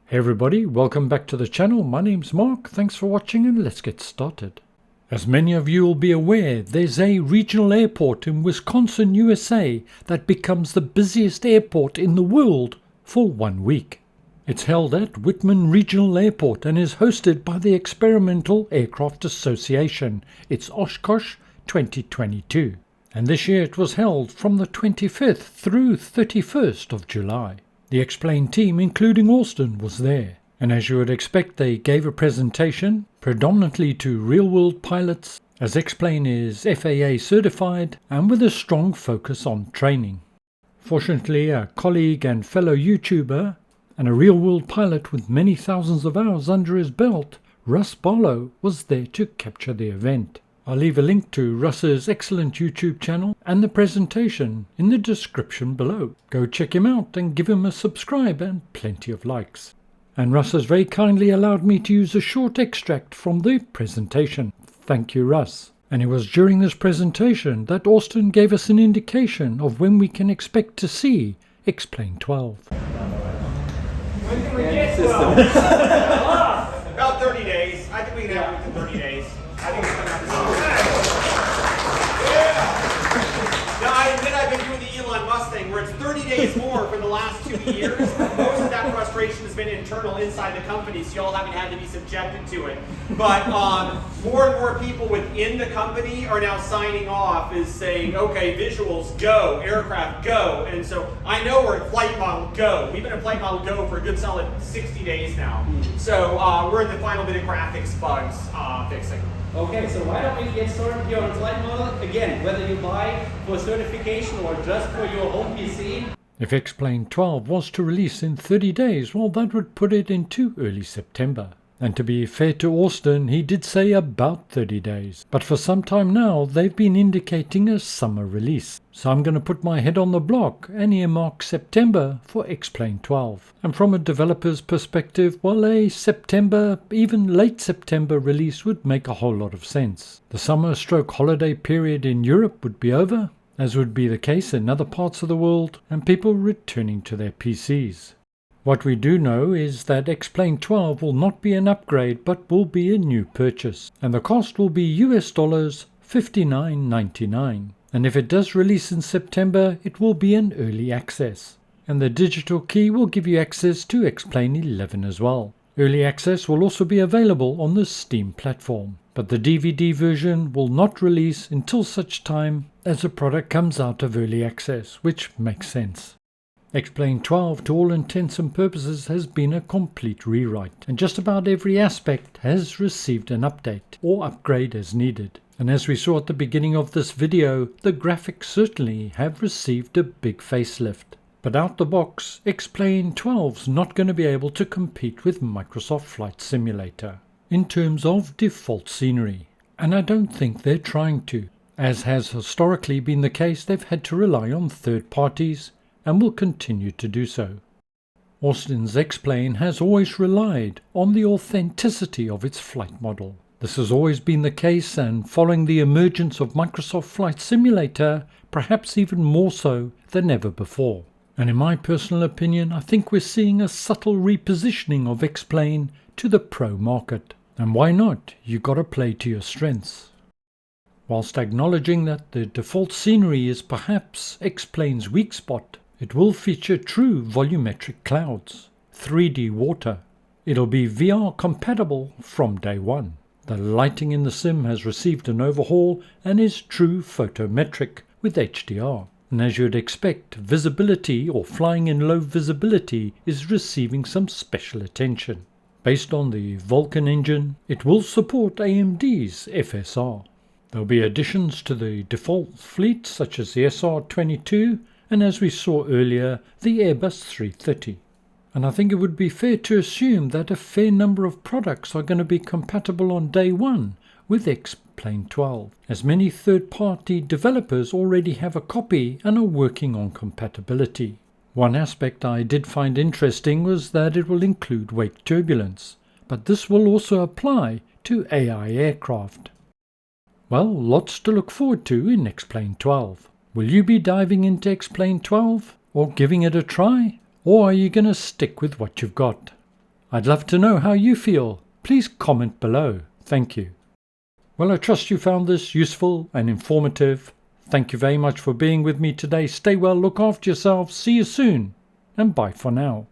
Hey everybody, welcome back to the channel. My name's Mark, thanks for watching and let's get started. As many of you will be aware, there's a regional airport in Wisconsin, USA that becomes the busiest airport in the world for 1 week. It's held at Whitman Regional Airport and is hosted by the Experimental Aircraft Association. It's Oshkosh 2022. And this year it was held from the 25th through 31st of July. The Xplane team, including Austin, was there, and as you would expect they gave a presentation, predominantly to real-world pilots, as Xplane is FAA certified and with a strong focus on training. Fortunately, a colleague and fellow YouTuber, and a real-world pilot with many thousands of hours under his belt, Russ Barlow, was there to capture the event. I'll leave a link to Russ's excellent YouTube channel and the presentation in the description below. Go check him out and give him a subscribe and plenty of likes. And Russ has very kindly allowed me to use a short extract from the presentation. Thank you, Russ. And it was during this presentation that Austin gave us an indication of when we can expect to see Xplane 12. When can we get 12? About 30 days. I think we can have it within 30 days. I think it's going to happen. Now, I admit I've been doing the Elon Musk thing where it's 30 days more for the last 2 years. Most of that frustration has been internal inside the company, so y'all haven't had to be subjected to it. But more and more people within the company are now signing off as saying, okay, visuals, go, aircraft, go. And so I know we're at flight model, go. We've been at flight model, go for a good solid 60 days now. So we're in the final bit of graphics bugs fixing. Okay, so why don't we get started here on flight model? Again, whether you buy for certification or just for your home PC. If Xplane 12 was to release in 30 days, well, that would put it into early September. And to be fair to Austin, he did say about 30 days. But for some time now, they've been indicating a summer release. So I'm going to put my head on the block and earmark September for Xplane 12. And from a developer's perspective, well, a September, even late September release would make a whole lot of sense. The summer/holiday period in Europe would be over, as would be the case in other parts of the world, and people returning to their PCs. What we do know is that Xplane 12 will not be an upgrade but will be a new purchase, and the cost will be US dollars $59.99. And if it does release in September, it will be an early access. And the digital key will give you access to Xplane 11 as well. Early access will also be available on the Steam platform, but the DVD version will not release until such time as the product comes out of early access, which makes sense. Xplane 12 to all intents and purposes has been a complete rewrite, and just about every aspect has received an update or upgrade as needed. And as we saw at the beginning of this video, the graphics certainly have received a big facelift. But out the box, Xplane 12's not going to be able to compete with Microsoft Flight Simulator in terms of default scenery, and I don't think they're trying to. As has historically been the case, they've had to rely on third parties and will continue to do so. Austin's Xplane has always relied on the authenticity of its flight model. This has always been the case, and following the emergence of Microsoft Flight Simulator, perhaps even more so than ever before. And in my personal opinion, I think we're seeing a subtle repositioning of Xplane to the pro market. And why not? You gotta play to your strengths. Whilst acknowledging that the default scenery is perhaps Xplane's weak spot, it will feature true volumetric clouds, 3D water. It'll be VR compatible from day one. The lighting in the sim has received an overhaul and is true photometric with HDR. And as you'd expect, visibility or flying in low visibility is receiving some special attention. Based on the Vulkan engine, it will support AMD's FSR. There'll be additions to the default fleet such as the SR-22 and, as we saw earlier, the Airbus 330. And I think it would be fair to assume that a fair number of products are going to be compatible on day one with Xplane 12, as many third-party developers already have a copy and are working on compatibility. One aspect I did find interesting was that it will include wake turbulence, but this will also apply to AI aircraft. Well, lots to look forward to in Xplane 12. Will you be diving into Xplane 12 or giving it a try? Or are you going to stick with what you've got? I'd love to know how you feel. Please comment below. Thank you. Well, I trust you found this useful and informative. Thank you very much for being with me today. Stay well, look after yourselves. See you soon, and bye for now.